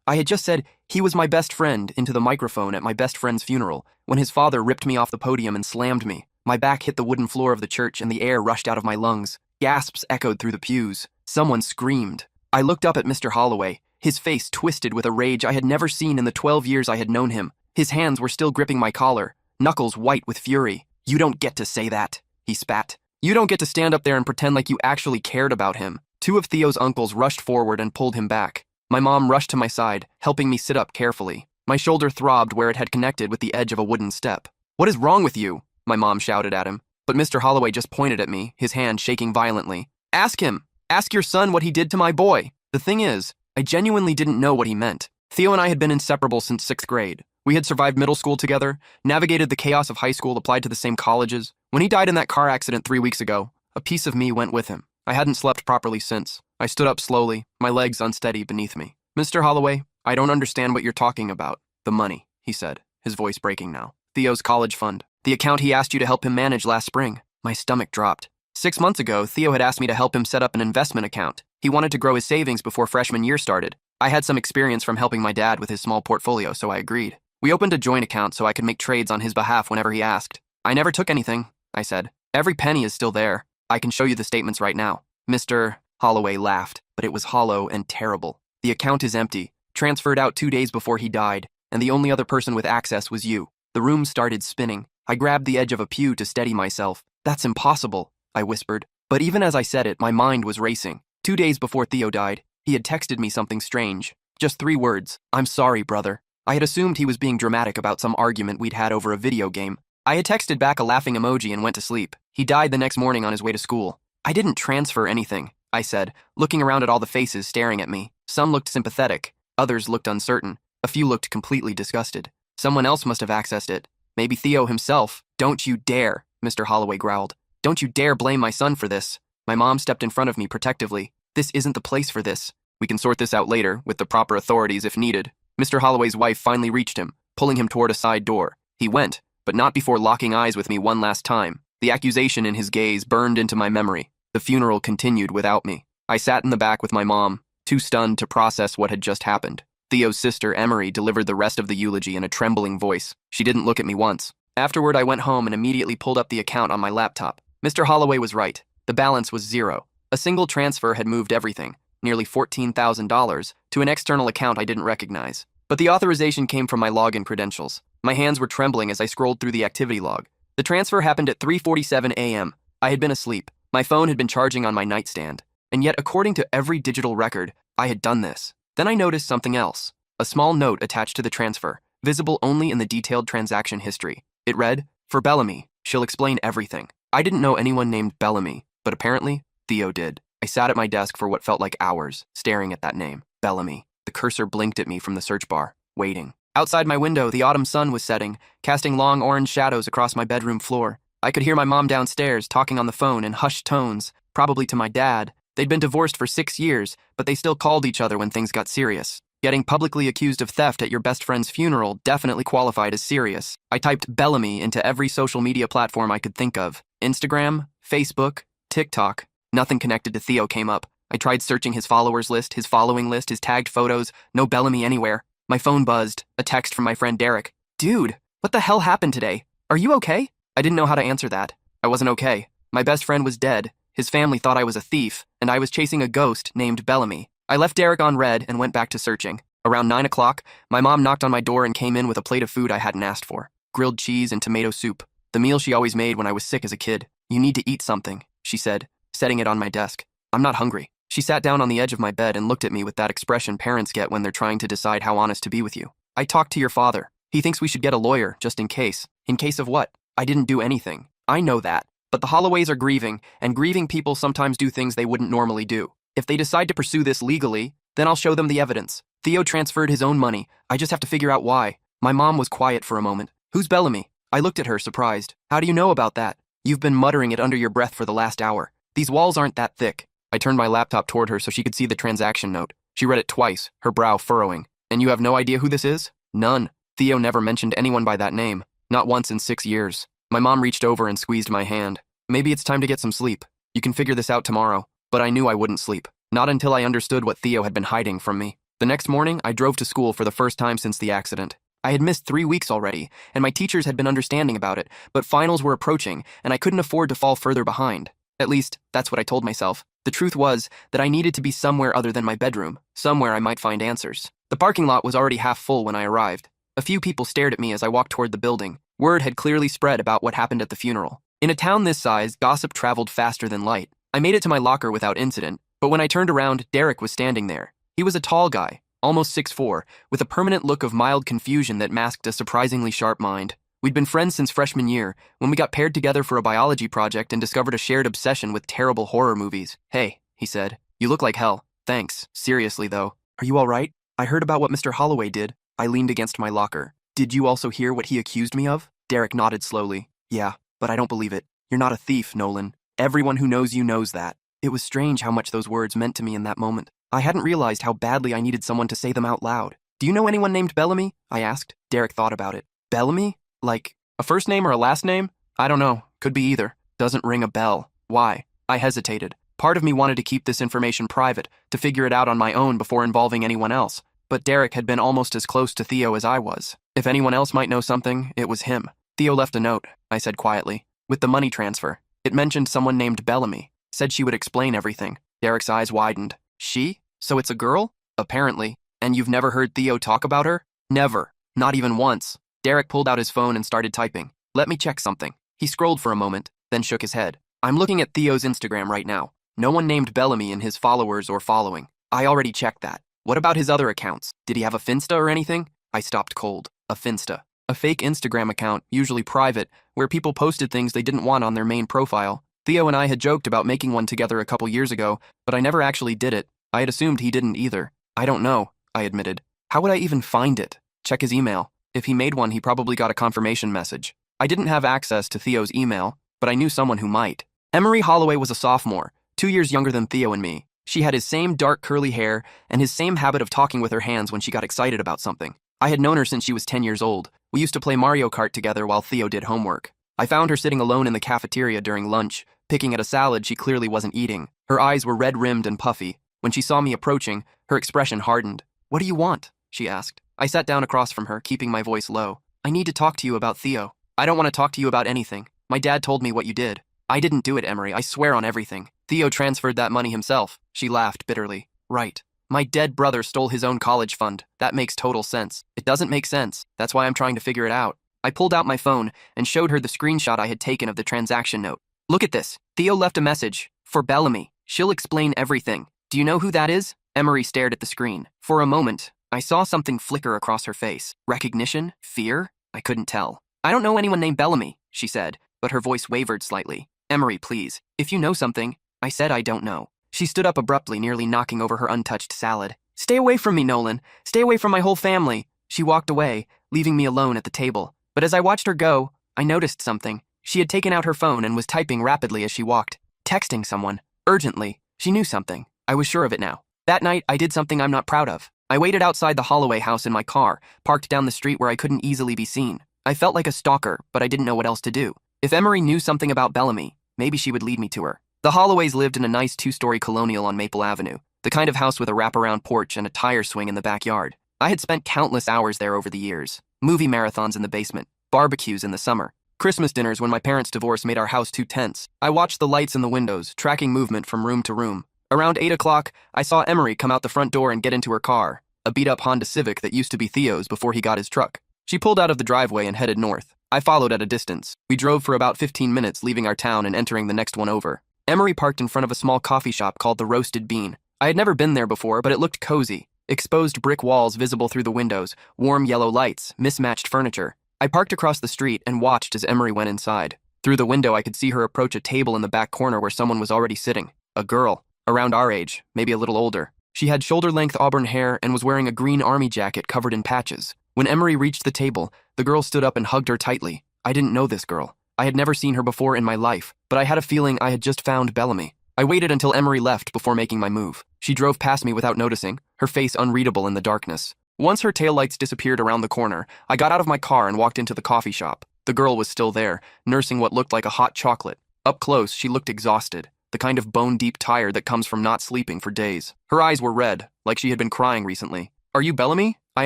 I had just said he was my best friend into the microphone at my best friend's funeral when his father ripped me off the podium and slammed me. My back hit the wooden floor of the church and the air rushed out of my lungs. Gasps echoed through the pews. Someone screamed. I looked up at Mr. Holloway, his face twisted with a rage I had never seen in the 12 years I had known him. His hands were still gripping my collar, knuckles white with fury. "You don't get to say that," he spat. "You don't get to stand up there and pretend like you actually cared about him." Two of Theo's uncles rushed forward and pulled him back. My mom rushed to my side, helping me sit up carefully. My shoulder throbbed where it had connected with the edge of a wooden step. "What is wrong with you?" my mom shouted at him. But Mr. Holloway just pointed at me, his hand shaking violently. "Ask him. Ask your son what he did to my boy." The thing is, I genuinely didn't know what he meant. Theo and I had been inseparable since 6th grade. We had survived middle school together, navigated the chaos of high school, applied to the same colleges. When he died in that car accident 3 weeks ago, a piece of me went with him. I hadn't slept properly since. I stood up slowly, my legs unsteady beneath me. "Mr. Holloway, I don't understand what you're talking about." "The money," he said, his voice breaking now. "Theo's college fund. The account he asked you to help him manage last spring." My stomach dropped. 6 months ago, Theo had asked me to help him set up an investment account. He wanted to grow his savings before freshman year started. I had some experience from helping my dad with his small portfolio, so I agreed. We opened a joint account so I could make trades on his behalf whenever he asked. "I never took anything," I said. "Every penny is still there. I can show you the statements right now." Mr. Holloway laughed, but it was hollow and terrible. "The account is empty, transferred out 2 days before he died, and the only other person with access was you." The room started spinning. I grabbed the edge of a pew to steady myself. "That's impossible," I whispered. But even as I said it, my mind was racing. 2 days before Theo died, he had texted me something strange. Just 3 words: "I'm sorry, brother." I had assumed he was being dramatic about some argument we'd had over a video game. I had texted back a laughing emoji and went to sleep. He died the next morning on his way to school. "I didn't transfer anything," I said, looking around at all the faces staring at me. Some looked sympathetic, others looked uncertain, a few looked completely disgusted. Someone else must have accessed it. Maybe Theo himself. "Don't you dare," Mr. Holloway growled. "Don't you dare blame my son for this." My mom stepped in front of me protectively. "This isn't the place for this. We can sort this out later, with the proper authorities if needed." Mr. Holloway's wife finally reached him, pulling him toward a side door. He went, but not before locking eyes with me one last time. The accusation in his gaze burned into my memory. The funeral continued without me. I sat in the back with my mom, too stunned to process what had just happened. Theo's sister, Emery, delivered the rest of the eulogy in a trembling voice. She didn't look at me once. Afterward, I went home and immediately pulled up the account on my laptop. Mr. Holloway was right. The balance was 0. A single transfer had moved everything, nearly $14,000, to an external account I didn't recognize. But the authorization came from my login credentials. My hands were trembling as I scrolled through the activity log. The transfer happened at 3:47 a.m. I had been asleep. My phone had been charging on my nightstand. And yet, according to every digital record, I had done this. Then I noticed something else. A small note attached to the transfer, visible only in the detailed transaction history. It read, "For Bellamy, she'll explain everything." I didn't know anyone named Bellamy, but apparently, Theo did. I sat at my desk for what felt like hours, staring at that name, Bellamy. The cursor blinked at me from the search bar, waiting. Outside my window, the autumn sun was setting, casting long orange shadows across my bedroom floor. I could hear my mom downstairs talking on the phone in hushed tones, probably to my dad. They'd been divorced for 6 years, but they still called each other when things got serious. Getting publicly accused of theft at your best friend's funeral definitely qualified as serious. I typed Bellamy into every social media platform I could think of. Instagram, Facebook, TikTok. Nothing connected to Theo came up. I tried searching his followers list, his following list, his tagged photos. No Bellamy anywhere. My phone buzzed. A text from my friend Derek. "Dude, what the hell happened today? Are you okay?" I didn't know how to answer that. I wasn't okay. My best friend was dead. His family thought I was a thief, and I was chasing a ghost named Bellamy. I left Derek on red and went back to searching. Around 9 o'clock, my mom knocked on my door and came in with a plate of food I hadn't asked for. Grilled cheese and tomato soup. The meal she always made when I was sick as a kid. "You need to eat something," she said, setting it on my desk. "I'm not hungry." She sat down on the edge of my bed and looked at me with that expression parents get when they're trying to decide how honest to be with you. "I talked to your father. He thinks we should get a lawyer, just in case." "In case of what?" "I didn't do anything. I know that. But the Holloways are grieving, and grieving people sometimes do things they wouldn't normally do. If they decide to pursue this legally, then I'll show them the evidence. Theo transferred his own money. I just have to figure out why." My mom was quiet for a moment. "Who's Bellamy?" I looked at her, surprised. "How do you know about that?" "You've been muttering it under your breath for the last hour. These walls aren't that thick." I turned my laptop toward her so she could see the transaction note. She read it twice, her brow furrowing. "And you have no idea who this is?" "None. Theo never mentioned anyone by that name. Not once in 6 years." My mom reached over and squeezed my hand. "Maybe it's time to get some sleep. You can figure this out tomorrow." But I knew I wouldn't sleep. Not until I understood what Theo had been hiding from me. The next morning, I drove to school for the first time since the accident. I had missed 3 weeks already, and my teachers had been understanding about it, but finals were approaching, and I couldn't afford to fall further behind. At least, that's what I told myself. The truth was that I needed to be somewhere other than my bedroom, somewhere I might find answers. The parking lot was already half full when I arrived. A few people stared at me as I walked toward the building. Word had clearly spread about what happened at the funeral. In a town this size, gossip traveled faster than light. I made it to my locker without incident, but when I turned around, Derek was standing there. He was a tall guy, almost 6'4", with a permanent look of mild confusion that masked a surprisingly sharp mind. We'd been friends since freshman year, when we got paired together for a biology project and discovered a shared obsession with terrible horror movies. "Hey," he said, "you look like hell." "Thanks. Seriously, though. Are you all right? I heard about what Mr. Holloway did." I leaned against my locker. "Did you also hear what he accused me of?" Derek nodded slowly. "Yeah, but I don't believe it. You're not a thief, Nolan. Everyone who knows you knows that." It was strange how much those words meant to me in that moment. I hadn't realized how badly I needed someone to say them out loud. "Do you know anyone named Bellamy?" I asked. Derek thought about it. "Bellamy? Like, a first name or a last name?" "I don't know. Could be either. Doesn't ring a bell." "Why?" I hesitated. Part of me wanted to keep this information private, to figure it out on my own before involving anyone else. But Derek had been almost as close to Theo as I was. If anyone else might know something, it was him. "Theo left a note," I said quietly, "with the money transfer. It mentioned someone named Bellamy. Said she would explain everything." Derek's eyes widened. "She? So it's a girl?" "Apparently. And you've never heard Theo talk about her?" "Never. Not even once." Derek pulled out his phone and started typing. "Let me check something." He scrolled for a moment, then shook his head. "I'm looking at Theo's Instagram right now. No one named Bellamy in his followers or following. I already checked that. What about his other accounts? Did he have a Finsta or anything?" I stopped cold. A Finsta. A fake Instagram account, usually private, where people posted things they didn't want on their main profile. Theo and I had joked about making one together a couple years ago, but I never actually did it. I had assumed he didn't either. "I don't know," I admitted. "How would I even find it?" "Check his email. If he made one, he probably got a confirmation message." I didn't have access to Theo's email, but I knew someone who might. Emery Holloway was a sophomore, 2 years younger than Theo and me. She had his same dark curly hair and his same habit of talking with her hands when she got excited about something. I had known her since she was 10 years old. We used to play Mario Kart together while Theo did homework. I found her sitting alone in the cafeteria during lunch, picking at a salad she clearly wasn't eating. Her eyes were red-rimmed and puffy. When she saw me approaching, her expression hardened. "What do you want?" she asked. I sat down across from her, keeping my voice low. "I need to talk to you about Theo." "I don't want to talk to you about anything. My dad told me what you did." "I didn't do it, Emery. I swear on everything. Theo transferred that money himself." She laughed bitterly. "Right. My dead brother stole his own college fund. That makes total sense." "It doesn't make sense. That's why I'm trying to figure it out." I pulled out my phone and showed her the screenshot I had taken of the transaction note. "Look at this. Theo left a message. For Bellamy. She'll explain everything. Do you know who that is?" Emery stared at the screen. For a moment, I saw something flicker across her face. Recognition? Fear? I couldn't tell. "I don't know anyone named Bellamy," she said, but her voice wavered slightly. "Emery, please. If you know something." I said I don't know. She stood up abruptly, nearly knocking over her untouched salad. "Stay away from me, Nolan. Stay away from my whole family." She walked away, leaving me alone at the table. But as I watched her go, I noticed something. She had taken out her phone and was typing rapidly as she walked. Texting someone. Urgently. She knew something. I was sure of it now. That night, I did something I'm not proud of. I waited outside the Holloway house in my car, parked down the street where I couldn't easily be seen. I felt like a stalker, but I didn't know what else to do. If Emery knew something about Bellamy, maybe she would lead me to her. The Holloways lived in a nice 2-story colonial on Maple Avenue, the kind of house with a wraparound porch and a tire swing in the backyard. I had spent countless hours there over the years. Movie marathons in the basement, barbecues in the summer, Christmas dinners when my parents' divorce made our house too tense. I watched the lights in the windows, tracking movement from room to room. Around 8 o'clock, I saw Emery come out the front door and get into her car, a beat-up Honda Civic that used to be Theo's before he got his truck. She pulled out of the driveway and headed north. I followed at a distance. We drove for about 15 minutes, leaving our town and entering the next one over. Emery parked in front of a small coffee shop called the Roasted Bean. I had never been there before, but it looked cozy. Exposed brick walls visible through the windows, warm yellow lights, mismatched furniture. I parked across the street and watched as Emery went inside. Through the window, I could see her approach a table in the back corner where someone was already sitting. A girl, around our age, maybe a little older. She had shoulder-length auburn hair and was wearing a green army jacket covered in patches. When Emery reached the table, the girl stood up and hugged her tightly. I didn't know this girl. I had never seen her before in my life, but I had a feeling I had just found Bellamy. I waited until Emery left before making my move. She drove past me without noticing, her face unreadable in the darkness. Once her taillights disappeared around the corner, I got out of my car and walked into the coffee shop. The girl was still there, nursing what looked like a hot chocolate. Up close, she looked exhausted. the kind of bone-deep tired that comes from not sleeping for days. Her eyes were red, like she had been crying recently. "Are you Bellamy?" I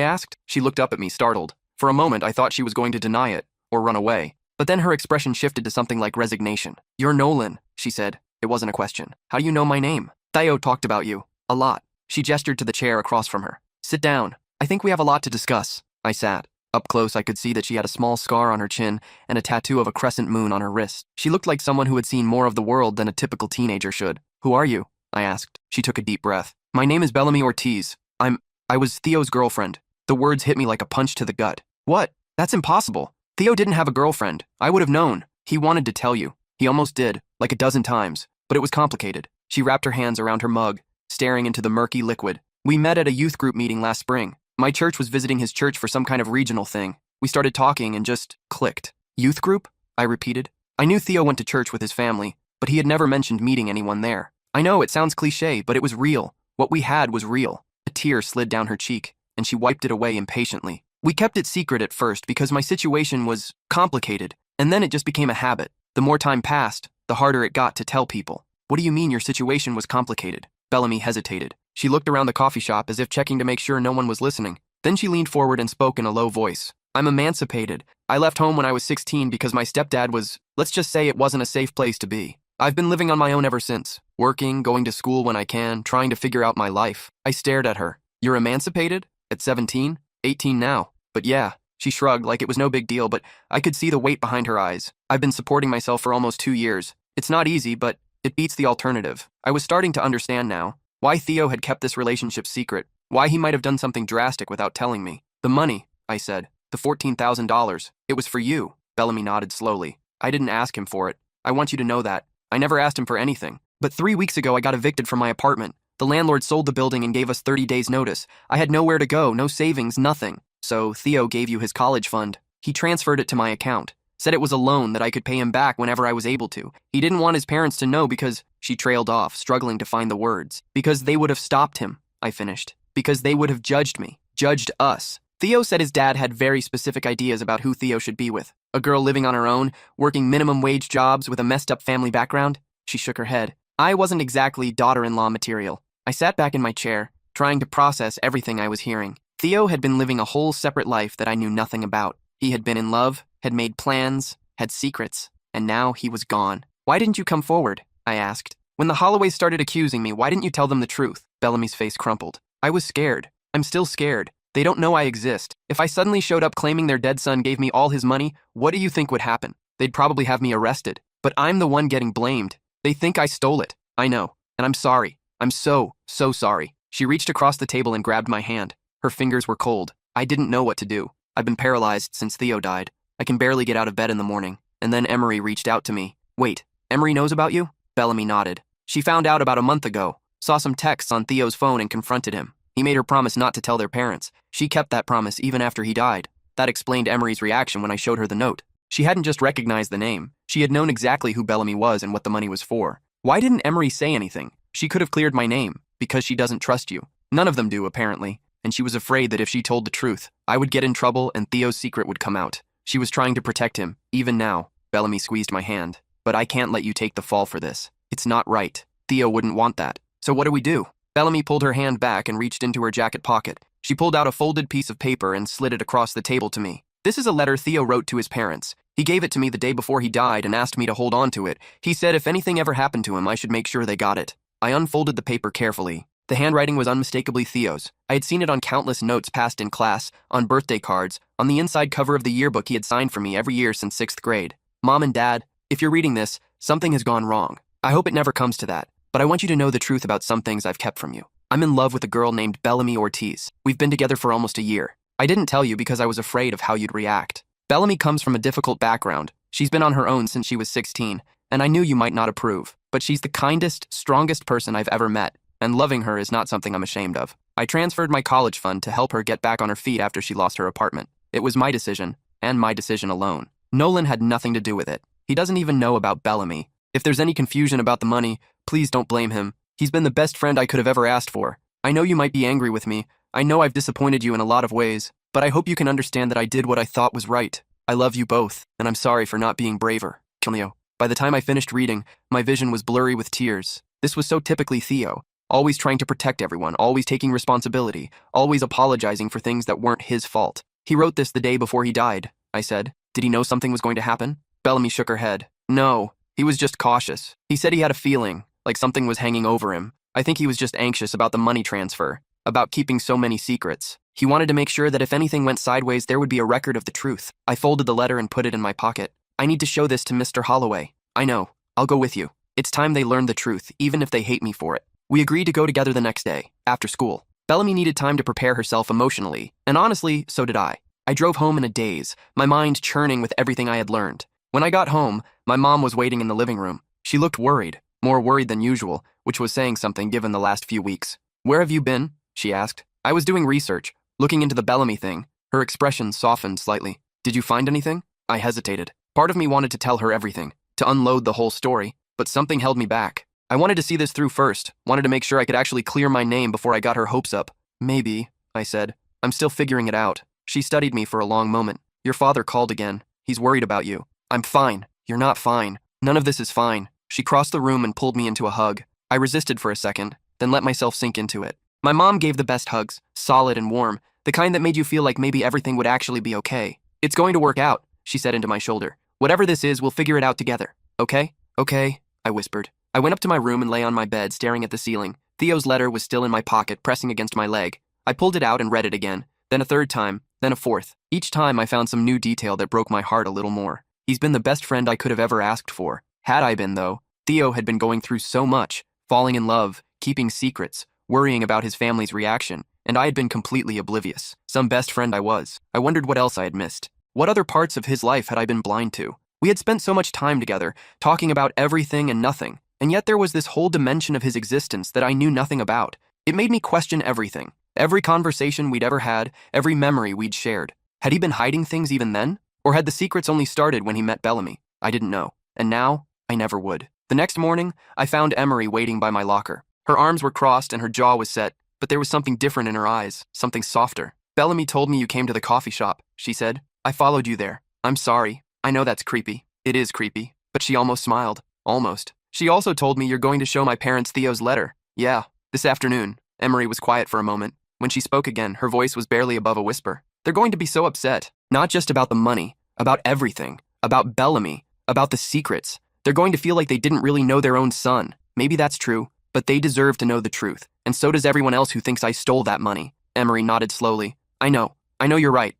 asked. She looked up at me, startled. For a moment, I thought she was going to deny it, or run away. But then her expression shifted to something like resignation. "You're Nolan," she said. It wasn't a question. "How do you know my name?" "Theo talked about you. A lot." She gestured to the chair across from her. "Sit down. I think we have a lot to discuss." I sat. Up close, I could see that she had a small scar on her chin and a tattoo of a crescent moon on her wrist. She looked like someone who had seen more of the world than a typical teenager should. "Who are you?" I asked. She took a deep breath. "My name is Bellamy Ortiz. I was Theo's girlfriend." The words hit me like a punch to the gut. "What? That's impossible. Theo didn't have a girlfriend. I would have known. He wanted to tell you. He almost did, like a dozen times. But it was complicated." She wrapped her hands around her mug, staring into the murky liquid. "We met at a youth group meeting last spring. My church was visiting his church for some kind of regional thing. We started talking and just clicked." "Youth group?" I repeated. I knew Theo went to church with his family, but he had never mentioned meeting anyone there. I know it sounds cliché, but it was real. What we had was real. A tear slid down her cheek, and she wiped it away impatiently. "We kept it secret at first because my situation was complicated, and then it just became a habit. The more time passed, the harder it got to tell people." "What do you mean your situation was complicated?" Bellamy hesitated. She looked around the coffee shop as if checking to make sure no one was listening. Then she leaned forward and spoke in a low voice. "I'm emancipated. I left home when I was 16 because my stepdad was, let's just say it wasn't a safe place to be. I've been living on my own ever since, working, going to school when I can, trying to figure out my life." I stared at her. "You're emancipated? At 17? 18 now. But yeah." She shrugged like it was no big deal, but I could see the weight behind her eyes. "I've been supporting myself for almost 2 years. It's not easy, but it beats the alternative." I was starting to understand now why Theo had kept this relationship secret, why he might have done something drastic without telling me. "The money," I said. "The $14,000. It was for you." Bellamy nodded slowly. "I didn't ask him for it. I want you to know that. I never asked him for anything. But 3 weeks ago I got evicted from my apartment. The landlord sold the building and gave us 30 days notice. I had nowhere to go, no savings, nothing. So Theo gave you his college fund. He transferred it to my account. Said it was a loan that I could pay him back whenever I was able to. He didn't want his parents to know because..." She trailed off, struggling to find the words. "Because they would have stopped him," I finished. "Because they would have judged me. Judged us." Theo said his dad had very specific ideas about who Theo should be with. A girl living on her own, working minimum wage jobs with a messed up family background. She shook her head. I wasn't exactly daughter-in-law material. I sat back in my chair, trying to process everything I was hearing. Theo had been living a whole separate life that I knew nothing about. He had been in love, had made plans, had secrets, and now he was gone. "Why didn't you come forward?" I asked. "When the Holloways started accusing me, why didn't you tell them the truth?" Bellamy's face crumpled. "I was scared. I'm still scared. They don't know I exist. If I suddenly showed up claiming their dead son gave me all his money, what do you think would happen? They'd probably have me arrested. But I'm the one getting blamed. They think I stole it. I know. And I'm sorry. I'm so sorry." She reached across the table and grabbed my hand. Her fingers were cold. I didn't know what to do. I've been paralyzed since Theo died. I can barely get out of bed in the morning. And then Emery reached out to me. "Wait, Emery knows about you?" Bellamy nodded. "She found out about a month ago. Saw some texts on Theo's phone and confronted him. He made her promise not to tell their parents. She kept that promise even after he died." That explained Emery's reaction when I showed her the note. She hadn't just recognized the name. She had known exactly who Bellamy was and what the money was for. Why didn't Emery say anything? She could have cleared my name. Because she doesn't trust you. None of them do, apparently. And she was afraid that if she told the truth, I would get in trouble and Theo's secret would come out. She was trying to protect him, even now. Bellamy squeezed my hand. "But I can't let you take the fall for this. It's not right. Theo wouldn't want that. So what do we do?" Bellamy pulled her hand back and reached into her jacket pocket. She pulled out a folded piece of paper and slid it across the table to me. "This is a letter Theo wrote to his parents. He gave it to me the day before he died and asked me to hold on to it. He said if anything ever happened to him, I should make sure they got it." I unfolded the paper carefully. The handwriting was unmistakably Theo's. I had seen it on countless notes passed in class, on birthday cards, on the inside cover of the yearbook he had signed for me every year since 6th grade. "Mom and Dad, if you're reading this, something has gone wrong. I hope it never comes to that, but I want you to know the truth about some things I've kept from you. I'm in love with a girl named Bellamy Ortiz. We've been together for almost a year. I didn't tell you because I was afraid of how you'd react. Bellamy comes from a difficult background. She's been on her own since she was 16, and I knew you might not approve, but she's the kindest, strongest person I've ever met, and loving her is not something I'm ashamed of. I transferred my college fund to help her get back on her feet after she lost her apartment. It was my decision, and my decision alone. Nolan had nothing to do with it. He doesn't even know about Bellamy. If there's any confusion about the money, please don't blame him. He's been the best friend I could have ever asked for. I know you might be angry with me. I know I've disappointed you in a lot of ways, but I hope you can understand that I did what I thought was right. I love you both, and I'm sorry for not being braver. Qley. By the time I finished reading, my vision was blurry with tears. This was so typically Theo. Always trying to protect everyone, always taking responsibility, always apologizing for things that weren't his fault. He wrote this the day before he died, I said. Did he know something was going to happen? Bellamy shook her head. No, he was just cautious. He said he had a feeling, like something was hanging over him. I think he was just anxious about the money transfer, about keeping so many secrets. He wanted to make sure that if anything went sideways, there would be a record of the truth. I folded the letter and put it in my pocket. I need to show this to Mr. Holloway. I know. I'll go with you. It's time they learned the truth, even if they hate me for it. We agreed to go together the next day, after school. Bellamy needed time to prepare herself emotionally, and honestly, so did I. I drove home in a daze, my mind churning with everything I had learned. When I got home, my mom was waiting in the living room. She looked worried, more worried than usual, which was saying something given the last few weeks. Where have you been? She asked. I was doing research, looking into the Bellamy thing. Her expression softened slightly. Did you find anything? I hesitated. Part of me wanted to tell her everything, to unload the whole story, but something held me back. I wanted to see this through first, wanted to make sure I could actually clear my name before I got her hopes up. Maybe, I said. I'm still figuring it out. She studied me for a long moment. Your father called again. He's worried about you. I'm fine. You're not fine. None of this is fine. She crossed the room and pulled me into a hug. I resisted for a second, then let myself sink into it. My mom gave the best hugs, solid and warm, the kind that made you feel like maybe everything would actually be okay. It's going to work out, she said into my shoulder. Whatever this is, we'll figure it out together. Okay? Okay, I whispered. I went up to my room and lay on my bed, staring at the ceiling. Theo's letter was still in my pocket, pressing against my leg. I pulled it out and read it again, then a third time, then a fourth. Each time I found some new detail that broke my heart a little more. He's been the best friend I could have ever asked for. Had I been, though, Theo had been going through so much, falling in love, keeping secrets, worrying about his family's reaction, and I had been completely oblivious. Some best friend I was. I wondered what else I had missed. What other parts of his life had I been blind to? We had spent so much time together, talking about everything and nothing, and yet there was this whole dimension of his existence that I knew nothing about. It made me question everything. Every conversation we'd ever had, every memory we'd shared. Had he been hiding things even then? Or had the secrets only started when he met Bellamy? I didn't know. And now, I never would. The next morning, I found Emery waiting by my locker. Her arms were crossed and her jaw was set, but there was something different in her eyes, something softer. Bellamy told me you came to the coffee shop, she said. I followed you there. I'm sorry. I know that's creepy. It is creepy. But she almost smiled. Almost. She also told me you're going to show my parents Theo's letter. Yeah, this afternoon. Emery was quiet for a moment. When she spoke again, her voice was barely above a whisper. They're going to be so upset. Not just about the money, about everything, about Bellamy, about the secrets. They're going to feel like they didn't really know their own son. Maybe that's true, but they deserve to know the truth. And so does everyone else who thinks I stole that money. Emery nodded slowly. I know you're right.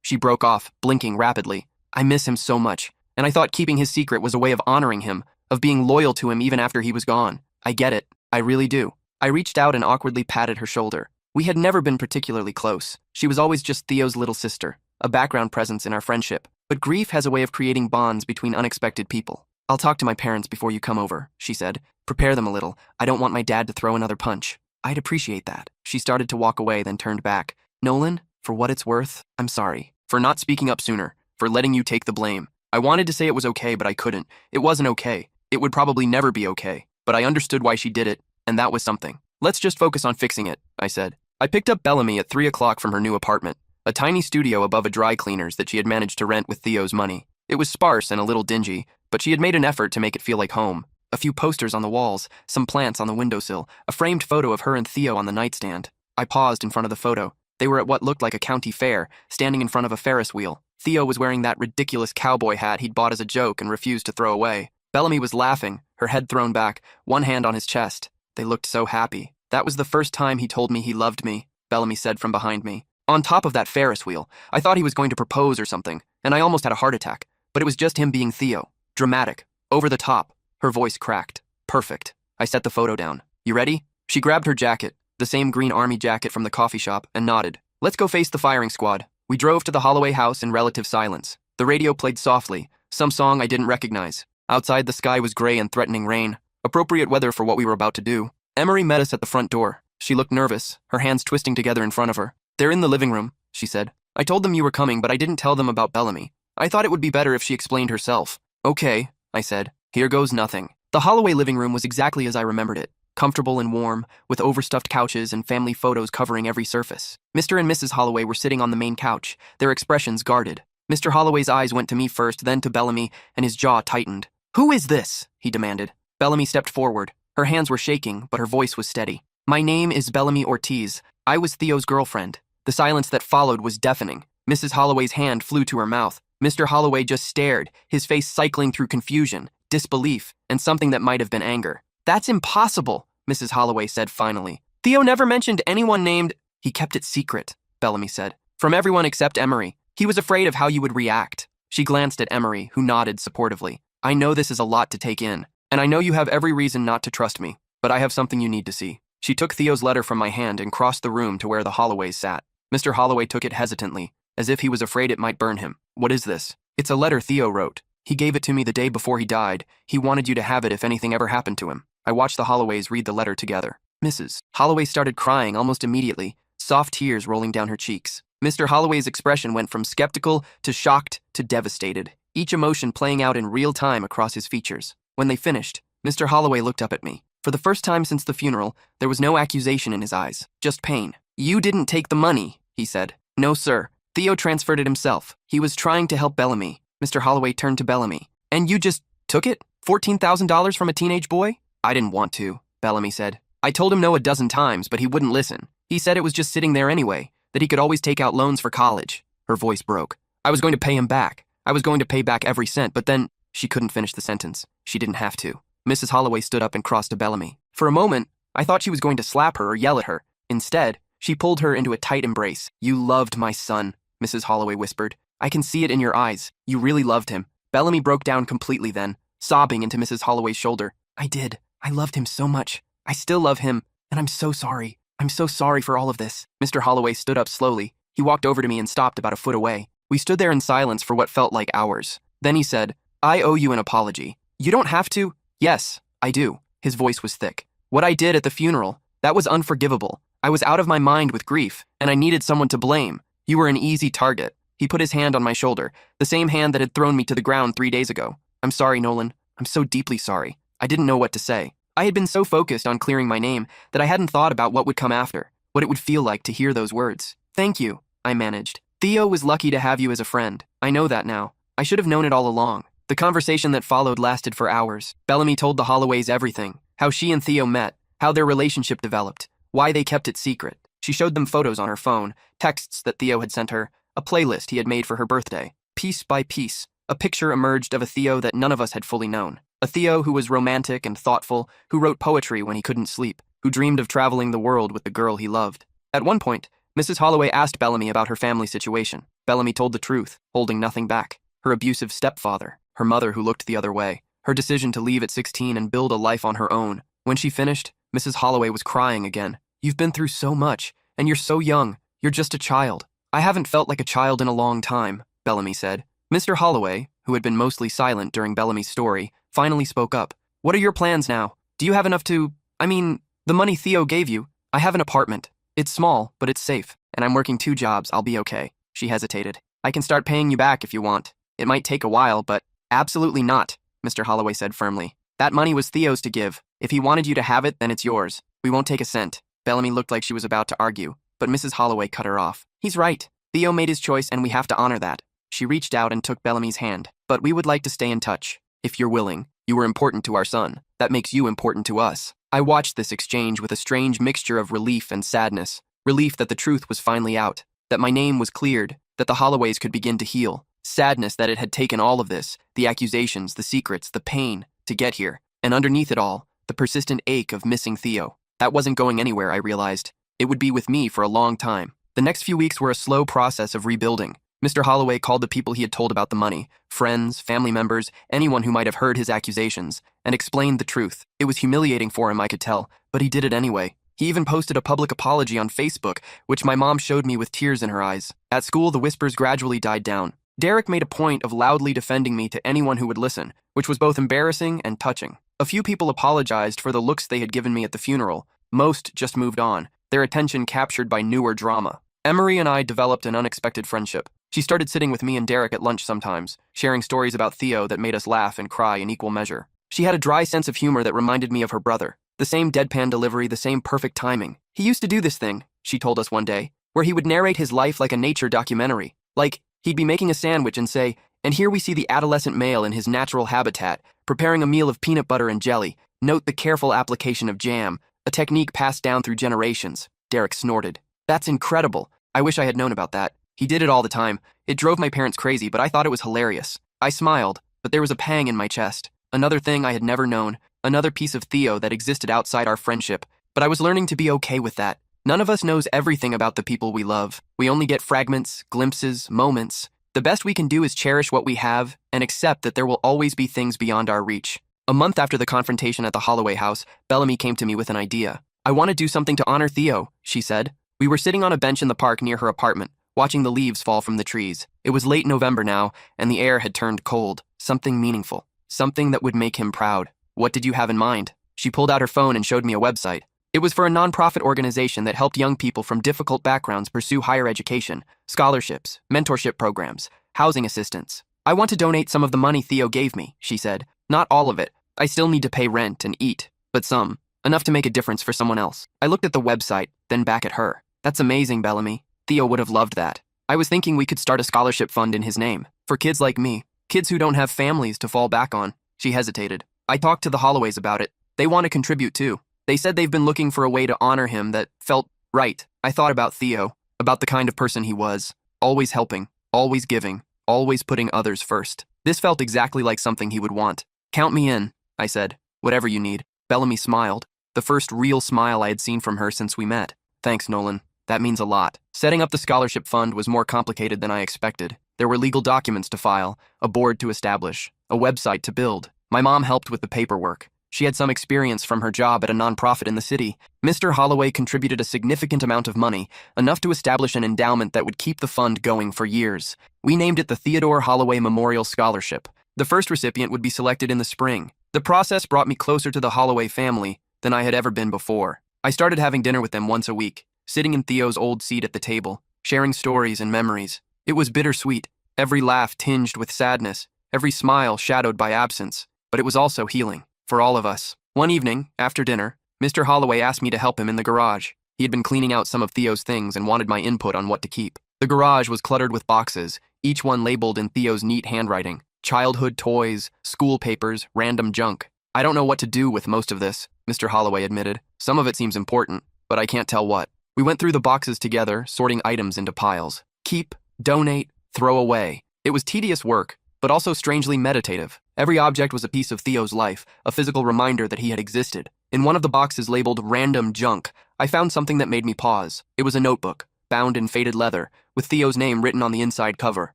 She broke off, blinking rapidly. I miss him so much, and I thought keeping his secret was a way of honoring him, of being loyal to him even after he was gone. I get it. I really do. I reached out and awkwardly patted her shoulder. We had never been particularly close. She was always just Theo's little sister, a background presence in our friendship. But grief has a way of creating bonds between unexpected people. I'll talk to my parents before you come over, she said. Prepare them a little. I don't want my dad to throw another punch. I'd appreciate that. She started to walk away, then turned back. Nolan, for what it's worth, I'm sorry. For not speaking up sooner. For letting you take the blame. I wanted to say it was okay, but I couldn't. It wasn't okay. It would probably never be okay. But I understood why she did it, and that was something. Let's just focus on fixing it, I said. I picked up Bellamy at 3 o'clock from her new apartment, a tiny studio above a dry cleaner's that she had managed to rent with Theo's money. It was sparse and a little dingy, but she had made an effort to make it feel like home. A few posters on the walls, some plants on the windowsill, a framed photo of her and Theo on the nightstand. I paused in front of the photo. They were at what looked like a county fair, standing in front of a Ferris wheel. Theo was wearing that ridiculous cowboy hat he'd bought as a joke and refused to throw away. Bellamy was laughing, her head thrown back, one hand on his chest. They looked so happy. That was the first time he told me he loved me, Bellamy said from behind me. On top of that Ferris wheel, I thought he was going to propose or something, and I almost had a heart attack. But it was just him being Theo. Dramatic. Over the top. Her voice cracked. Perfect. I set the photo down. You ready? She grabbed her jacket, the same green army jacket from the coffee shop, and nodded. Let's go face the firing squad. We drove to the Holloway house in relative silence. The radio played softly, some song I didn't recognize. Outside, the sky was gray and threatening rain. Appropriate weather for what we were about to do. Emery met us at the front door. She looked nervous, her hands twisting together in front of her. They're in the living room, she said. I told them you were coming, but I didn't tell them about Bellamy. I thought it would be better if she explained herself. Okay, I said. Here goes nothing. The Holloway living room was exactly as I remembered it. Comfortable and warm, with overstuffed couches and family photos covering every surface. Mr. and Mrs. Holloway were sitting on the main couch, their expressions guarded. Mr. Holloway's eyes went to me first, then to Bellamy, and his jaw tightened. "Who is this?" he demanded. Bellamy stepped forward. Her hands were shaking, but her voice was steady. "My name is Bellamy Ortiz. I was Theo's girlfriend." The silence that followed was deafening. Mrs. Holloway's hand flew to her mouth. Mr. Holloway just stared, his face cycling through confusion, disbelief, and something that might have been anger. "That's impossible," Mrs. Holloway said finally. "Theo never mentioned anyone named—" "He kept it secret," Bellamy said. "From everyone except Emery. He was afraid of how you would react." She glanced at Emery, who nodded supportively. "I know this is a lot to take in, and I know you have every reason not to trust me, but I have something you need to see." She took Theo's letter from my hand and crossed the room to where the Holloways sat. Mr. Holloway took it hesitantly, as if he was afraid it might burn him. "What is this?" "It's a letter Theo wrote. He gave it to me the day before he died. He wanted you to have it if anything ever happened to him." I watched the Holloways read the letter together. Mrs. Holloway started crying almost immediately, soft tears rolling down her cheeks. Mr. Holloway's expression went from skeptical to shocked to devastated, each emotion playing out in real time across his features. When they finished, Mr. Holloway looked up at me. For the first time since the funeral, there was no accusation in his eyes, just pain. "You didn't take the money," he said. "No, sir. Theo transferred it himself. He was trying to help Bellamy." Mr. Holloway turned to Bellamy. "And you just took it? $14,000 from a teenage boy?" "I didn't want to," Bellamy said. "I told him no a dozen times, but he wouldn't listen. He said it was just sitting there anyway, that he could always take out loans for college." Her voice broke. "I was going to pay him back. I was going to pay back every cent, but then—" She couldn't finish the sentence. She didn't have to. Mrs. Holloway stood up and crossed to Bellamy. For a moment, I thought she was going to slap her or yell at her. Instead, she pulled her into a tight embrace. "You loved my son," Mrs. Holloway whispered. "I can see it in your eyes. You really loved him." Bellamy broke down completely then, sobbing into Mrs. Holloway's shoulder. "I did. I loved him so much. I still love him, and I'm so sorry. I'm so sorry for all of this." Mr. Holloway stood up slowly. He walked over to me and stopped about a foot away. We stood there in silence for what felt like hours. Then he said, "I owe you an apology." "You don't have to." "Yes, I do." His voice was thick. "What I did at the funeral, that was unforgivable. I was out of my mind with grief, and I needed someone to blame. You were an easy target." He put his hand on my shoulder, the same hand that had thrown me to the ground 3 days ago. "I'm sorry, Nolan. I'm so deeply sorry." I didn't know what to say. I had been so focused on clearing my name that I hadn't thought about what would come after, what it would feel like to hear those words. "Thank you," I managed. "Theo was lucky to have you as a friend. I know that now. I should have known it all along." The conversation that followed lasted for hours. Bellamy told the Holloways everything, how she and Theo met, how their relationship developed, why they kept it secret. She showed them photos on her phone, texts that Theo had sent her, a playlist he had made for her birthday. Piece by piece, a picture emerged of a Theo that none of us had fully known. A Theo who was romantic and thoughtful, who wrote poetry when he couldn't sleep, who dreamed of traveling the world with the girl he loved. At one point, Mrs. Holloway asked Bellamy about her family situation. Bellamy told the truth, holding nothing back. Her abusive stepfather, her mother who looked the other way, her decision to leave at 16 and build a life on her own. When she finished, Mrs. Holloway was crying again. "You've been through so much, and you're so young. You're just a child." "I haven't felt like a child in a long time," Bellamy said. Mr. Holloway, who had been mostly silent during Bellamy's story, finally spoke up. "What are your plans now? Do you have enough to— the money Theo gave you? I have an apartment. It's small, but it's safe, and I'm working 2 jobs. I'll be okay." She hesitated. "I can start paying you back if you want. It might take a while, but—" "Absolutely not," Mr. Holloway said firmly. "That money was Theo's to give. If he wanted you to have it, then it's yours. We won't take a cent." Bellamy looked like she was about to argue, but Mrs. Holloway cut her off. "He's right. Theo made his choice, and we have to honor that." She reached out and took Bellamy's hand. "But we would like to stay in touch. If you're willing. You were important to our son. That makes you important to us." I watched this exchange with a strange mixture of relief and sadness. Relief that the truth was finally out, that my name was cleared, that the Holloways could begin to heal. Sadness that it had taken all of this, the accusations, the secrets, the pain, to get here. And underneath it all, the persistent ache of missing Theo. That wasn't going anywhere, I realized. It would be with me for a long time. The next few weeks were a slow process of rebuilding. Mr. Holloway called the people he had told about the money, friends, family members, anyone who might have heard his accusations, and explained the truth. It was humiliating for him, I could tell, but he did it anyway. He even posted a public apology on Facebook, which my mom showed me with tears in her eyes. At school, the whispers gradually died down. Derek made a point of loudly defending me to anyone who would listen, which was both embarrassing and touching. A few people apologized for the looks they had given me at the funeral. Most just moved on, their attention captured by newer drama. Emery and I developed an unexpected friendship. She started sitting with me and Derek at lunch sometimes, sharing stories about Theo that made us laugh and cry in equal measure. She had a dry sense of humor that reminded me of her brother. The same deadpan delivery, the same perfect timing. He used to do this thing, she told us one day, where he would narrate his life like a nature documentary. Like, he'd be making a sandwich and say, "And here we see the adolescent male in his natural habitat, preparing a meal of peanut butter and jelly. Note the careful application of jam, a technique passed down through generations. Derek snorted. That's incredible. I wish I had known about that. He did it all the time. It drove my parents crazy, but I thought it was hilarious. I smiled, but there was a pang in my chest. Another thing I had never known, another piece of Theo that existed outside our friendship. But I was learning to be okay with that. None of us knows everything about the people we love. We only get fragments, glimpses, moments. The best we can do is cherish what we have and accept that there will always be things beyond our reach. A month after the confrontation at the Holloway house, Bellamy came to me with an idea. I want to do something to honor Theo, she said. We were sitting on a bench in the park near her apartment, watching the leaves fall from the trees. It was late November now, and the air had turned cold. Something meaningful. Something that would make him proud. What did you have in mind? She pulled out her phone and showed me a website. It was for a nonprofit organization that helped young people from difficult backgrounds pursue higher education, scholarships, mentorship programs, housing assistance. I want to donate some of the money Theo gave me, she said. Not all of it. I still need to pay rent and eat, but some. Enough to make a difference for someone else. I looked at the website, then back at her. That's amazing, Bellamy. Theo would have loved that. I was thinking we could start a scholarship fund in his name. For kids like me. Kids who don't have families to fall back on. She hesitated. I talked to the Holloways about it. They want to contribute too. They said they've been looking for a way to honor him that felt right. I thought about Theo, about the kind of person he was. Always helping, always giving, always putting others first. This felt exactly like something he would want. Count me in, I said. Whatever you need. Bellamy smiled. The first real smile I had seen from her since we met. Thanks, Nolan. That means a lot. Setting up the scholarship fund was more complicated than I expected. There were legal documents to file, a board to establish, a website to build. My mom helped with the paperwork. She had some experience from her job at a nonprofit in the city. Mr. Holloway contributed a significant amount of money, enough to establish an endowment that would keep the fund going for years. We named it the Theodore Holloway Memorial Scholarship. The first recipient would be selected in the spring. The process brought me closer to the Holloway family than I had ever been before. I started having dinner with them once a week, sitting in Theo's old seat at the table, sharing stories and memories. It was bittersweet, every laugh tinged with sadness, every smile shadowed by absence, but it was also healing. For all of us. One evening, after dinner, Mr. Holloway asked me to help him in the garage. He had been cleaning out some of Theo's things and wanted my input on what to keep. The garage was cluttered with boxes, each one labeled in Theo's neat handwriting. Childhood toys, school papers, random junk. I don't know what to do with most of this, Mr. Holloway admitted. Some of it seems important, but I can't tell what. We went through the boxes together, sorting items into piles. Keep, donate, throw away. It was tedious work, but also strangely meditative. Every object was a piece of Theo's life, a physical reminder that he had existed. In one of the boxes labeled random junk, I found something that made me pause. It was a notebook, bound in faded leather, with Theo's name written on the inside cover.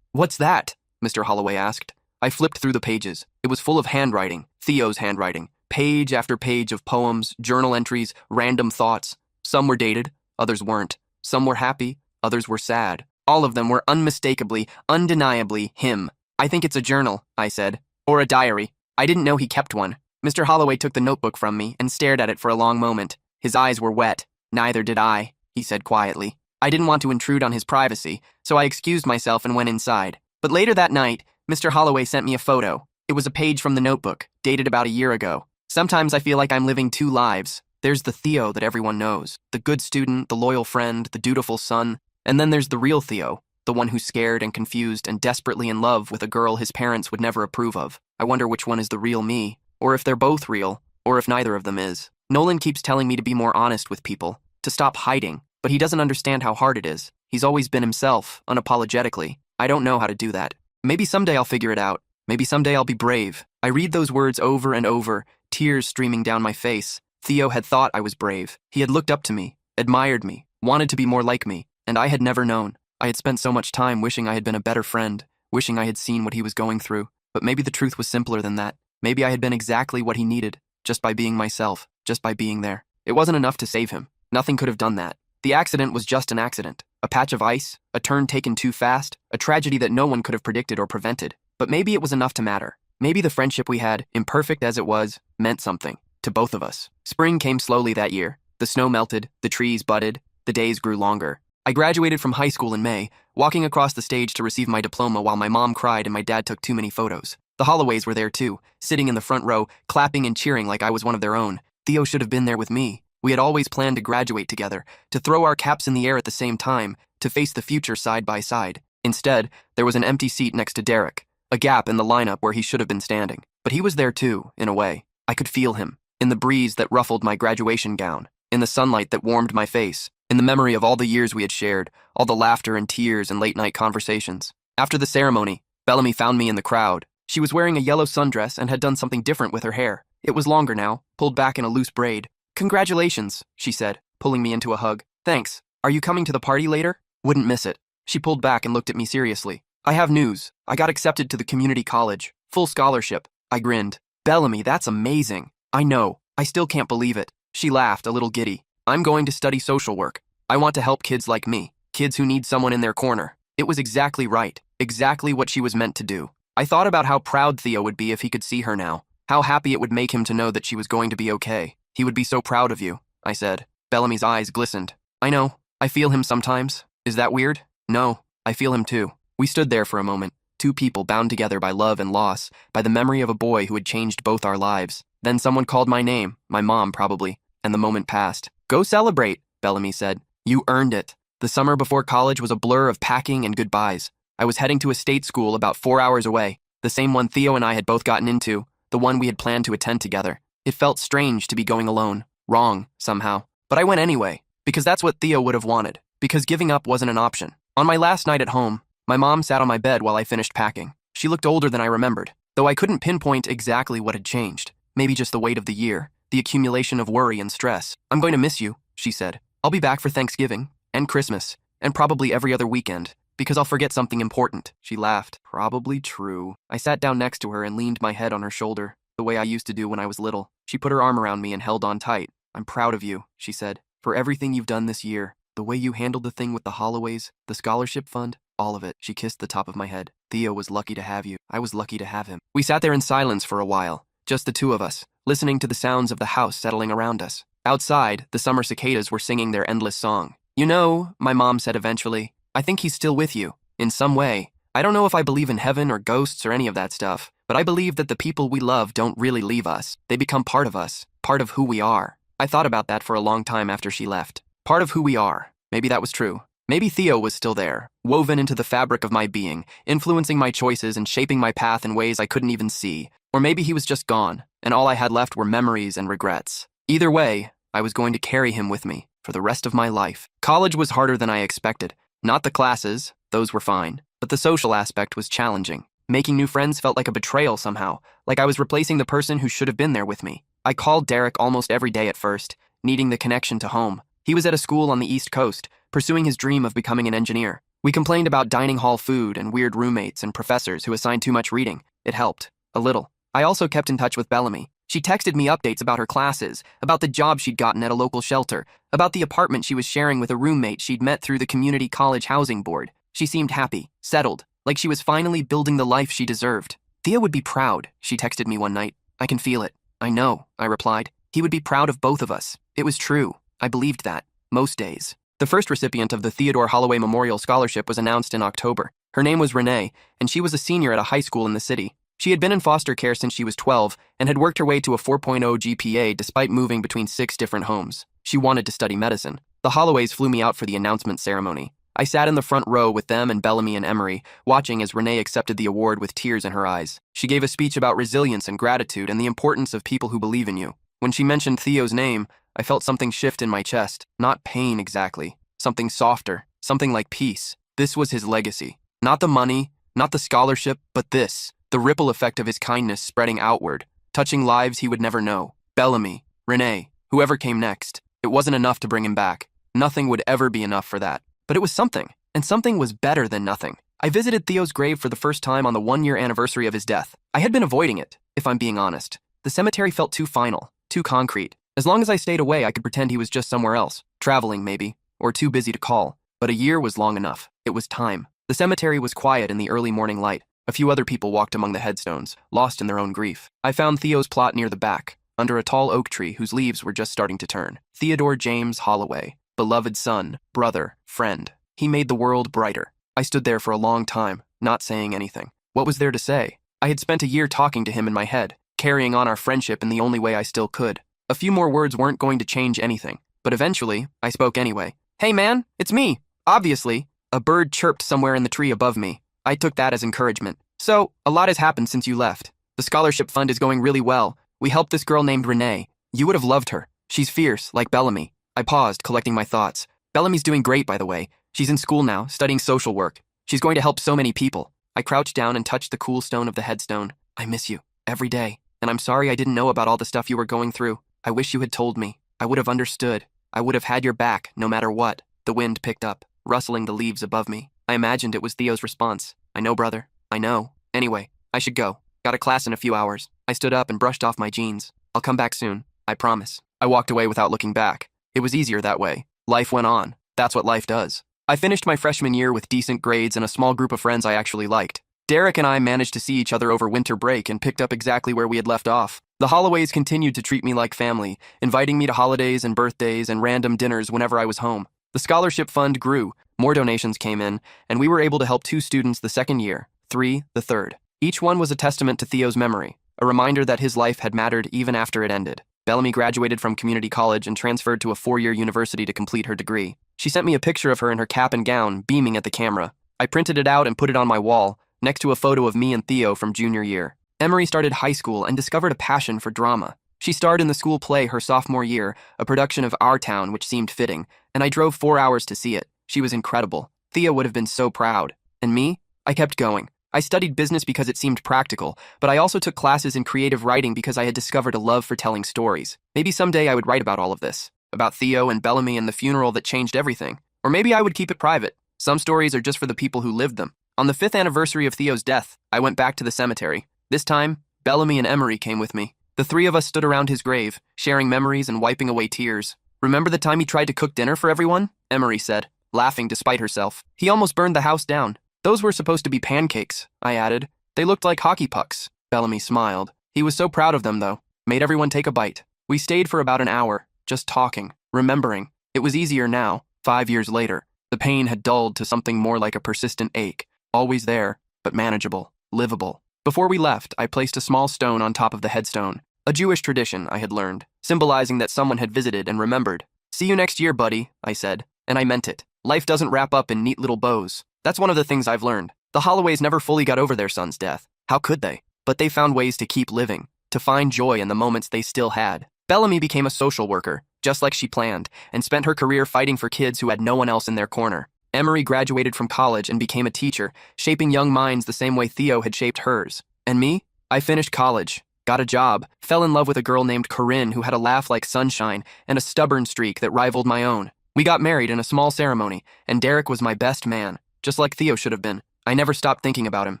What's that? Mr. Holloway asked. I flipped through the pages. It was full of handwriting, Theo's handwriting. Page after page of poems, journal entries, random thoughts. Some were dated, others weren't. Some were happy, others were sad. All of them were unmistakably, undeniably him. I think it's a journal, I said. Or a diary. I didn't know he kept one. Mr. Holloway took the notebook from me and stared at it for a long moment. His eyes were wet. Neither did I, he said quietly. I didn't want to intrude on his privacy, so I excused myself and went inside. But later that night, Mr. Holloway sent me a photo. It was a page from the notebook, dated about a year ago. Sometimes I feel like I'm living two lives. There's the Theo that everyone knows, the good student, the loyal friend, the dutiful son, and then there's the real Theo, the one who's scared and confused and desperately in love with a girl his parents would never approve of. I wonder which one is the real me, or if they're both real, or if neither of them is. Nolan keeps telling me to be more honest with people, to stop hiding, but he doesn't understand how hard it is. He's always been himself, unapologetically. I don't know how to do that. Maybe someday I'll figure it out. Maybe someday I'll be brave. I read those words over and over, tears streaming down my face. Theo had thought I was brave. He had looked up to me, admired me, wanted to be more like me, and I had never known. I had spent so much time wishing I had been a better friend, wishing I had seen what he was going through. But maybe the truth was simpler than that. Maybe I had been exactly what he needed, just by being myself, just by being there. It wasn't enough to save him. Nothing could have done that. The accident was just an accident. A patch of ice, a turn taken too fast, a tragedy that no one could have predicted or prevented. But maybe it was enough to matter. Maybe the friendship we had, imperfect as it was, meant something. To both of us. Spring came slowly that year. The snow melted, the trees budded, the days grew longer. I graduated from high school in May, walking across the stage to receive my diploma while my mom cried and my dad took too many photos. The Holloways were there too, sitting in the front row, clapping and cheering like I was one of their own. Theo should have been there with me. We had always planned to graduate together, to throw our caps in the air at the same time, to face the future side by side. Instead, there was an empty seat next to Derek, a gap in the lineup where he should have been standing. But he was there too, in a way. I could feel him, in the breeze that ruffled my graduation gown, in the sunlight that warmed my face, in the memory of all the years we had shared, all the laughter and tears and late-night conversations. After the ceremony, Bellamy found me in the crowd. She was wearing a yellow sundress and had done something different with her hair. It was longer now, pulled back in a loose braid. "Congratulations," she said, pulling me into a hug. "Thanks. Are you coming to the party later?" "Wouldn't miss it." She pulled back and looked at me seriously. "I have news. I got accepted to the community college. Full scholarship." I grinned. "Bellamy, that's amazing." "I know. I still can't believe it." She laughed, a little giddy. "I'm going to study social work. I want to help kids like me, kids who need someone in their corner." It was exactly right, exactly what she was meant to do. I thought about how proud Theo would be if he could see her now, how happy it would make him to know that she was going to be okay. "He would be so proud of you," I said. Bellamy's eyes glistened. "I know. I feel him sometimes. Is that weird?" "No, I feel him too." We stood there for a moment, two people bound together by love and loss, by the memory of a boy who had changed both our lives. Then someone called my name, my mom probably, and the moment passed. "Go celebrate," Bellamy said. "You earned it." The summer before college was a blur of packing and goodbyes. I was heading to a state school about 4 hours away, the same one Theo and I had both gotten into, the one we had planned to attend together. It felt strange to be going alone, wrong, somehow. But I went anyway, because that's what Theo would have wanted, because giving up wasn't an option. On my last night at home, my mom sat on my bed while I finished packing. She looked older than I remembered, though I couldn't pinpoint exactly what had changed. Maybe just the weight of the year, the accumulation of worry and stress. "I'm going to miss you," she said. "I'll be back for Thanksgiving, and Christmas, and probably every other weekend, because I'll forget something important." She laughed. Probably true. I sat down next to her and leaned my head on her shoulder, the way I used to do when I was little. She put her arm around me and held on tight. "I'm proud of you," she said, "for everything you've done this year. The way you handled the thing with the Holloways, the scholarship fund, all of it." She kissed the top of my head. "Theo was lucky to have you. I was lucky to have him." We sat there in silence for a while, just the two of us, listening to the sounds of the house settling around us. Outside, the summer cicadas were singing their endless song. "You know," my mom said eventually, "I think he's still with you, in some way. I don't know if I believe in heaven or ghosts or any of that stuff, but I believe that the people we love don't really leave us. They become part of us, part of who we are." I thought about that for a long time after she left. Part of who we are. Maybe that was true. Maybe Theo was still there, woven into the fabric of my being, influencing my choices and shaping my path in ways I couldn't even see. Or maybe he was just gone, and all I had left were memories and regrets. Either way, I was going to carry him with me for the rest of my life. College was harder than I expected. Not the classes, those were fine, but the social aspect was challenging. Making new friends felt like a betrayal somehow, like I was replacing the person who should have been there with me. I called Derek almost every day at first, needing the connection to home. He was at a school on the East Coast, pursuing his dream of becoming an engineer. We complained about dining hall food and weird roommates and professors who assigned too much reading. It helped. A little. I also kept in touch with Bellamy. She texted me updates about her classes, about the job she'd gotten at a local shelter, about the apartment she was sharing with a roommate she'd met through the community college housing board. She seemed happy, settled, like she was finally building the life she deserved. "Theo would be proud," she texted me one night. "I can feel it." "I know," I replied. "He would be proud of both of us." It was true. I believed that. Most days. The first recipient of the Theodore Holloway Memorial Scholarship was announced in October. Her name was Renee, and she was a senior at a high school in the city. She had been in foster care since she was 12 and had worked her way to a 4.0 GPA despite moving between 6 different homes. She wanted to study medicine. The Holloways flew me out for the announcement ceremony. I sat in the front row with them and Bellamy and Emery, watching as Renee accepted the award with tears in her eyes. She gave a speech about resilience and gratitude and the importance of people who believe in you. When she mentioned Theo's name, I felt something shift in my chest. Not pain exactly. Something softer. Something like peace. This was his legacy. Not the money, not the scholarship, but this. The ripple effect of his kindness spreading outward, touching lives he would never know. Bellamy, Renee, whoever came next. It wasn't enough to bring him back. Nothing would ever be enough for that. But it was something, and something was better than nothing. I visited Theo's grave for the first time on the 1-year anniversary of his death. I had been avoiding it, if I'm being honest. The cemetery felt too final, too concrete. As long as I stayed away, I could pretend he was just somewhere else, traveling maybe, or too busy to call. But a year was long enough. It was time. The cemetery was quiet in the early morning light. A few other people walked among the headstones, lost in their own grief. I found Theo's plot near the back, under a tall oak tree whose leaves were just starting to turn. Theodore James Holloway, beloved son, brother, friend. He made the world brighter. I stood there for a long time, not saying anything. What was there to say? I had spent a year talking to him in my head, carrying on our friendship in the only way I still could. A few more words weren't going to change anything, but eventually, I spoke anyway. "Hey man, it's me, obviously." A bird chirped somewhere in the tree above me. I took that as encouragement. "So, a lot has happened since you left. The scholarship fund is going really well. We helped this girl named Renee. You would have loved her. She's fierce, like Bellamy. I paused, collecting my thoughts. Bellamy's doing great, by the way. She's in school now, studying social work. She's going to help so many people. I crouched down and touched the cool stone of the headstone. I miss you, every day. And I'm sorry I didn't know about all the stuff you were going through. I wish you had told me. I would have understood. I would have had your back, no matter what. The wind picked up, rustling the leaves above me. I imagined it was Theo's response. I know, brother. I know. Anyway, I should go. Got a class in a few hours. I stood up and brushed off my jeans. I'll come back soon. I promise. I walked away without looking back. It was easier that way. Life went on. That's what life does. I finished my freshman year with decent grades and a small group of friends I actually liked. Derek and I managed to see each other over winter break and picked up exactly where we had left off. The Holloways continued to treat me like family, inviting me to holidays and birthdays and random dinners whenever I was home. The scholarship fund grew, more donations came in, and we were able to help 2 students the second year, 3 the third. Each one was a testament to Theo's memory, a reminder that his life had mattered even after it ended. Bellamy graduated from community college and transferred to a 4-year university to complete her degree. She sent me a picture of her in her cap and gown, beaming at the camera. I printed it out and put it on my wall, next to a photo of me and Theo from junior year. Emery started high school and discovered a passion for drama. She starred in the school play her sophomore year, a production of Our Town which seemed fitting, and I drove 4 hours to see it. She was incredible. Theo would have been so proud. And me? I kept going. I studied business because it seemed practical, but I also took classes in creative writing because I had discovered a love for telling stories. Maybe someday I would write about all of this. About Theo and Bellamy and the funeral that changed everything. Or maybe I would keep it private. Some stories are just for the people who lived them. On the 5th anniversary of Theo's death, I went back to the cemetery. This time, Bellamy and Emery came with me. The 3 of us stood around his grave, sharing memories and wiping away tears. Remember the time he tried to cook dinner for everyone? Emery said, laughing despite herself. He almost burned the house down. Those were supposed to be pancakes, I added. They looked like hockey pucks. Bellamy smiled. He was so proud of them, though. Made everyone take a bite. We stayed for about an hour, just talking, remembering. It was easier now, 5 years later. The pain had dulled to something more like a persistent ache. Always there, but manageable, livable. Before we left, I placed a small stone on top of the headstone. A Jewish tradition, I had learned, symbolizing that someone had visited and remembered. See you next year, buddy, I said, and I meant it. Life doesn't wrap up in neat little bows. That's one of the things I've learned. The Holloways never fully got over their son's death. How could they? But they found ways to keep living, to find joy in the moments they still had. Bellamy became a social worker, just like she planned, and spent her career fighting for kids who had no one else in their corner. Emery graduated from college and became a teacher, shaping young minds the same way Theo had shaped hers. And me? I finished college, got a job, fell in love with a girl named Corinne who had a laugh like sunshine and a stubborn streak that rivaled my own. We got married in a small ceremony, and Derek was my best man, just like Theo should have been. I never stopped thinking about him.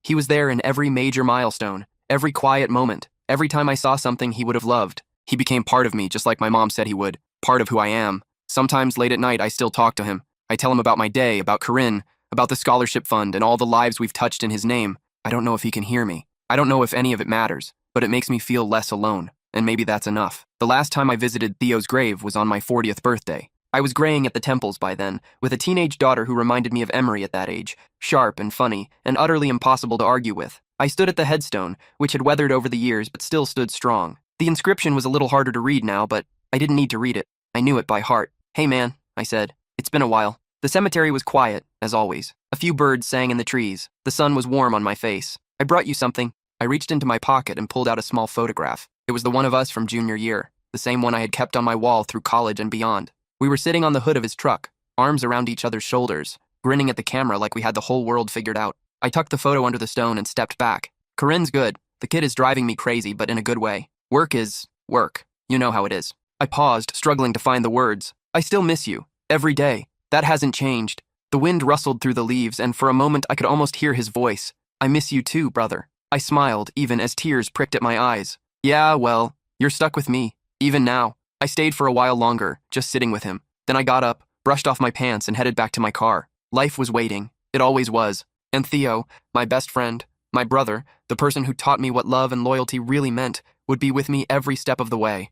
He was there in every major milestone, every quiet moment, every time I saw something he would have loved. He became part of me, just like my mom said he would, part of who I am. Sometimes late at night, I still talk to him. I tell him about my day, about Corinne, about the scholarship fund, and all the lives we've touched in his name. I don't know if he can hear me. I don't know if any of it matters, but it makes me feel less alone, and maybe that's enough. The last time I visited Theo's grave was on my 40th birthday. I was graying at the temples by then, with a teenage daughter who reminded me of Emery at that age, sharp and funny, and utterly impossible to argue with. I stood at the headstone, which had weathered over the years but still stood strong. The inscription was a little harder to read now, but I didn't need to read it. I knew it by heart. Hey man, I said. It's been a while. The cemetery was quiet, as always. A few birds sang in the trees. The sun was warm on my face. I brought you something. I reached into my pocket and pulled out a small photograph. It was the one of us from junior year, the same one I had kept on my wall through college and beyond. We were sitting on the hood of his truck, arms around each other's shoulders, grinning at the camera like we had the whole world figured out. I tucked the photo under the stone and stepped back. Corinne's good. The kid is driving me crazy, but in a good way. Work is work. You know how it is. I paused, struggling to find the words. I still miss you. Every day. That hasn't changed. The wind rustled through the leaves, and for a moment I could almost hear his voice. I miss you too, brother. I smiled, even as tears pricked at my eyes. Yeah, well, you're stuck with me. Even now. I stayed for a while longer, just sitting with him. Then I got up, brushed off my pants, and headed back to my car. Life was waiting. It always was. And Theo, my best friend, my brother, the person who taught me what love and loyalty really meant, would be with me every step of the way.